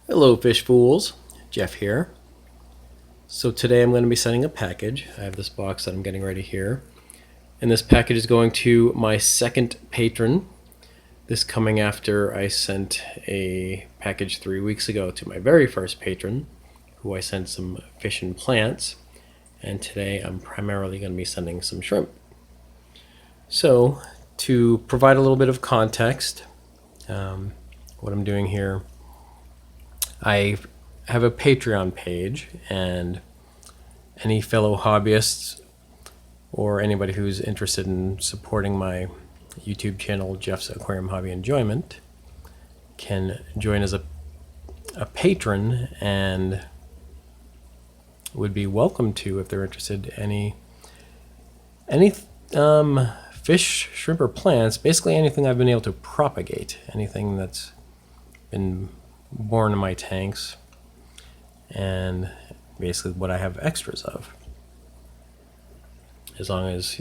Hello fish fools, Jeff here. So today I'm going to be sending a package. I have this box that I'm getting ready here. And this package is going to my second patron. This coming after I sent a package 3 weeks ago to my very first patron, who I sent some fish and plants. And today I'm primarily going to be sending some shrimp. So to provide a little bit of context, what I'm doing here, I have a Patreon page, and any fellow hobbyists or anybody who's interested in supporting my YouTube channel, Jeff's Aquarium Hobby Enjoyment, can join as a patron and would be welcome to, if they're interested, any fish, shrimp, or plants, basically anything I've been able to propagate, anything that's been born in my tanks, and basically what I have extras of. As long as,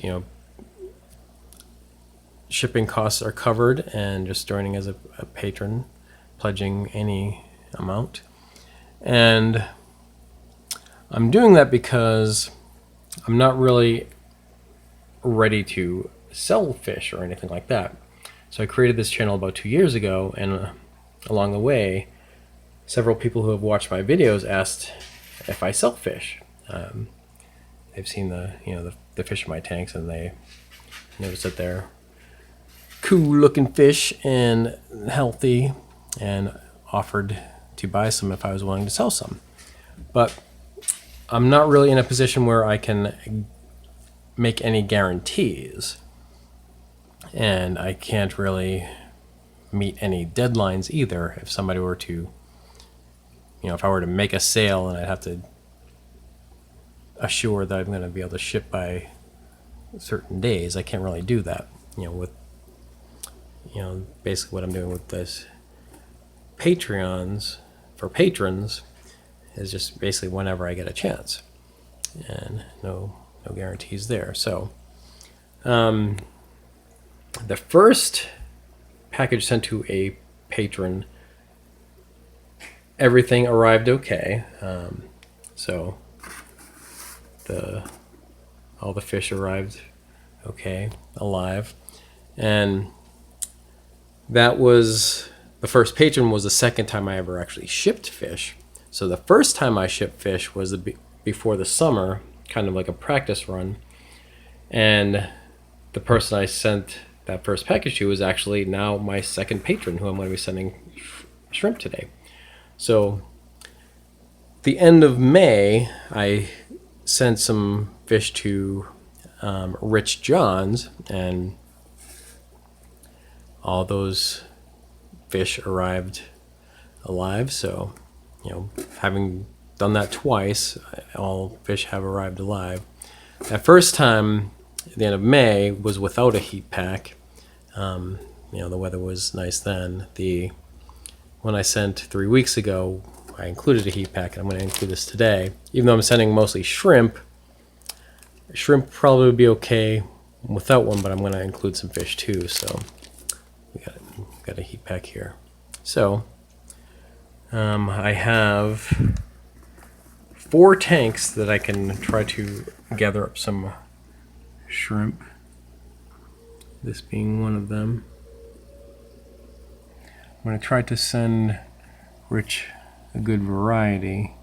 shipping costs are covered, and just joining as a patron, pledging any amount. And I'm doing that because I'm not really ready to sell fish or anything like that. So I created this channel about 2 years ago, and along the way, several people who have watched my videos asked if I sell fish. They've seen the fish in my tanks, and they noticed that they're cool-looking fish and healthy, and offered to buy some if I was willing to sell some. But I'm not really in a position where I can make any guarantees, and I can't really meet any deadlines either. If somebody were to, if I were to make a sale and I'd have to assure that I'm going to be able to ship by certain days, I can't really do that. Basically what I'm doing with this Patreons for patrons is just basically whenever I get a chance, and no guarantees there. So the first package sent to a patron, everything arrived okay. So all the fish arrived okay, alive, and that was the first patron. Was the second time I ever actually shipped fish. So the first time I shipped fish was before the summer, kind of like a practice run, and the person I sent that first package to is actually now my second patron, who I'm going to be sending shrimp today. So the end of May, I sent some fish to Rich John's, and all those fish arrived alive. So, having done that twice, all fish have arrived alive. That first time, at the end of May, was without a heat pack. The weather was nice then. When I sent 3 weeks ago, I included a heat pack, and I'm going to include this today. Even though I'm sending mostly shrimp probably would be okay without one, but I'm going to include some fish too. So we got a heat pack here. So I have 4 tanks that I can try to gather up some shrimp, this being one of them. I'm going to try to send Rich a good variety.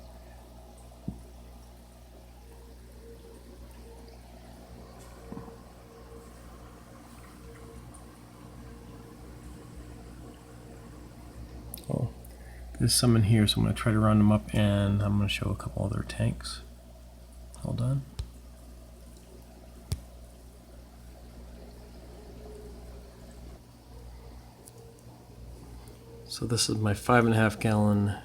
Oh, there's some in here, so I'm going to try to round them up, and I'm going to show a couple other tanks. Hold on. So this is my 5.5 gallon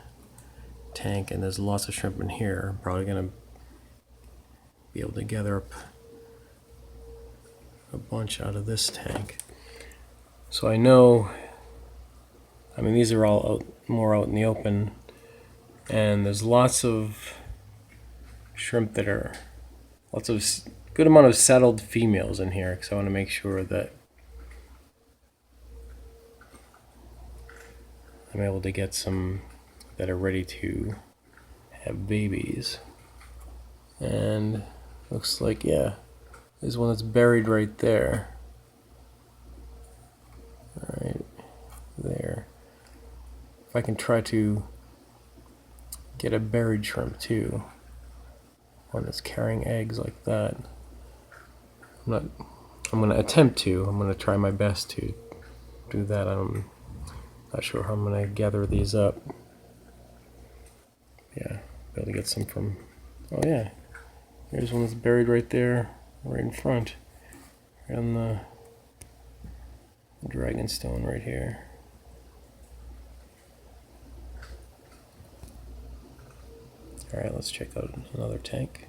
tank, and there's lots of shrimp in here. I'm probably going to be able to gather up a bunch out of this tank. So I know, these are all more out in the open, and there's lots of shrimp that are, lots of good amount of saddled females in here, because I want to make sure that I'm able to get some that are ready to have babies. And looks like, yeah, there's one that's buried right there. Right there. If I can try to get a buried shrimp too, one that's carrying eggs like that. I'm going to attempt to. I'm going to try my best to do that. I'm not sure how I'm going to gather these up. Yeah, be able to get some from... Oh yeah, here's one that's buried right there, right in front. Right on the dragon stone right here. Alright, let's check out another tank.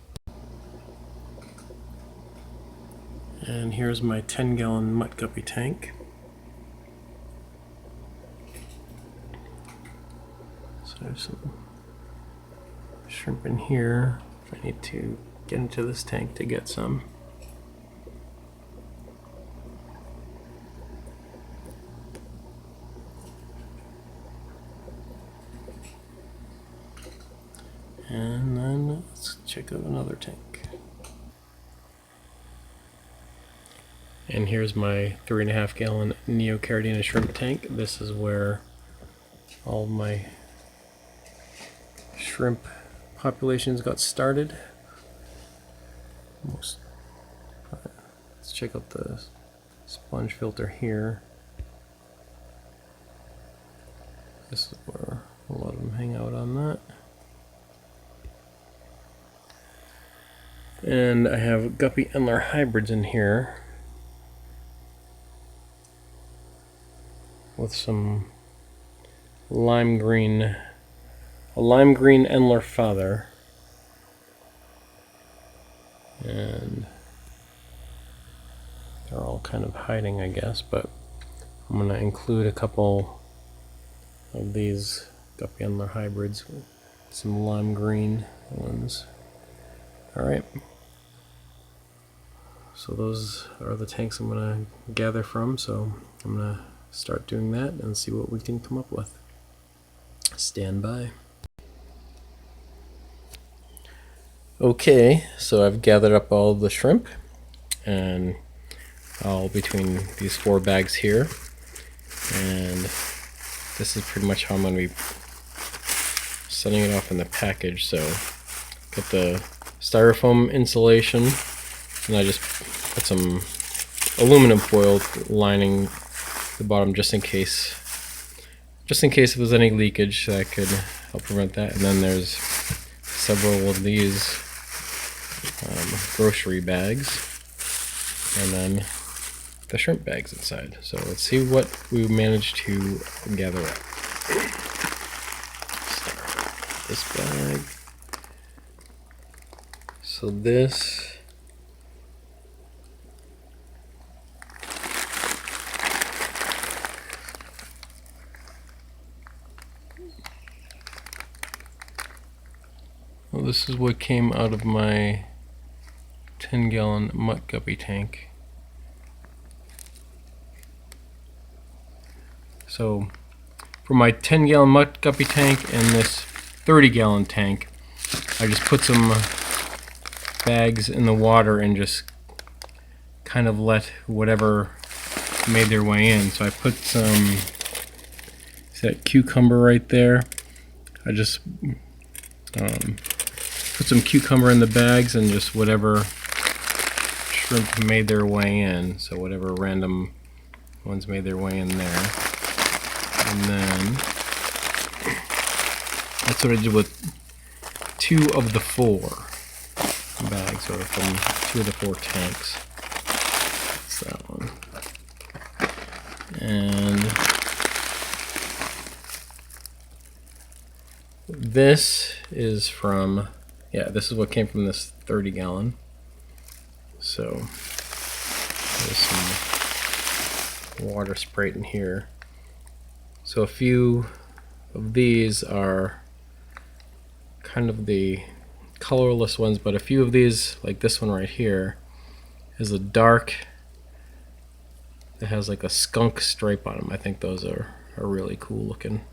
And here's my 10-gallon mutt guppy tank. So there's some shrimp in here. I need to get into this tank to get some. And then let's check out another tank. And here's my 3.5 gallon Neocaridina shrimp tank. This is where all my shrimp populations got started. Let's check out the sponge filter here. This is where a lot of them hang out on that. And I have guppy antler hybrids in here with some a lime green antler father, and they're all kind of hiding, I guess, but I'm going to include a couple of these guppy antler hybrids, some lime green ones. Alright, so those are the tanks I'm going to gather from, so I'm going to start doing that and see what we can come up with. Stand by. Okay, so I've gathered up all the shrimp, and all between these 4 bags here, and this is pretty much how I'm going to be setting it off in the package. So got the styrofoam insulation, and I just put some aluminum foil lining the bottom just in case if there's any leakage that could help prevent that. And then there's several of these grocery bags, and then the shrimp bags inside. So let's see what we managed to gather up. Start with this bag. So this this is what came out of my 10-gallon mutt guppy tank. So for my 10-gallon mutt guppy tank and this 30-gallon tank, I just put some bags in the water and just kind of let whatever made their way in. So I put some, see that cucumber right there? I just put some cucumber in the bags, and just whatever shrimp made their way in. So whatever random ones made their way in there. And then that's what I did with 2 of the 4 bags, or from 2 of the 4 tanks. That's that one. And this is from, yeah, this is what came from this 30-gallon. So there's some water sprayed in here. So a few of these are kind of the colorless ones, but a few of these, like this one right here, is a dark, it has like a skunk stripe on them. I think those are really cool looking.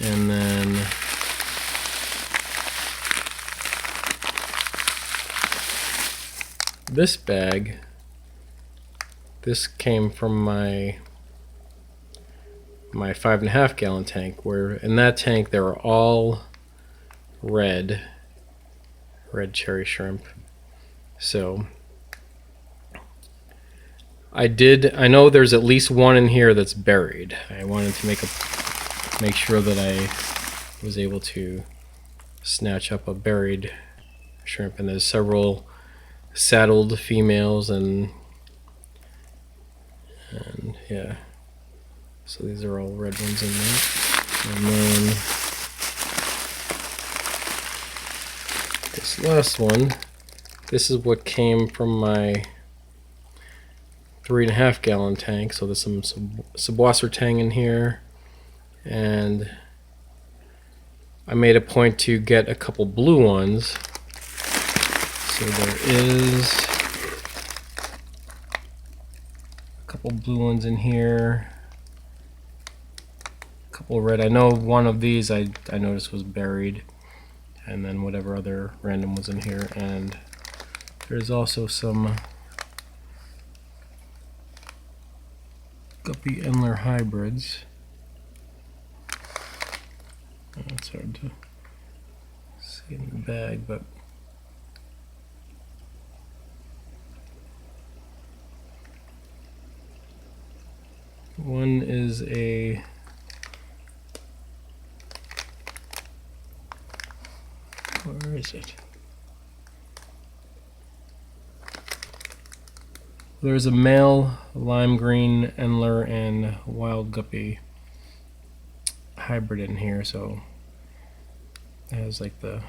And then this bag, this came from my 5.5 gallon tank, where in that tank there are all red cherry shrimp. So I know there's at least one in here that's buried. I wanted to make sure that I was able to snatch up a buried shrimp, and there's several saddled females and yeah. So these are all red ones in there. And then this last one, this is what came from my 3.5 gallon tank. So there's some Subwassertang in here, and I made a point to get a couple blue ones. So there is a couple blue ones in here, a couple red. I know one of these I noticed was buried, and then whatever other random was in here. And there's also some Guppy Endler hybrids. It's hard to see in the bag, but one is a where is it? There's a male lime green Endler and wild guppy hybrid in here, so it has like the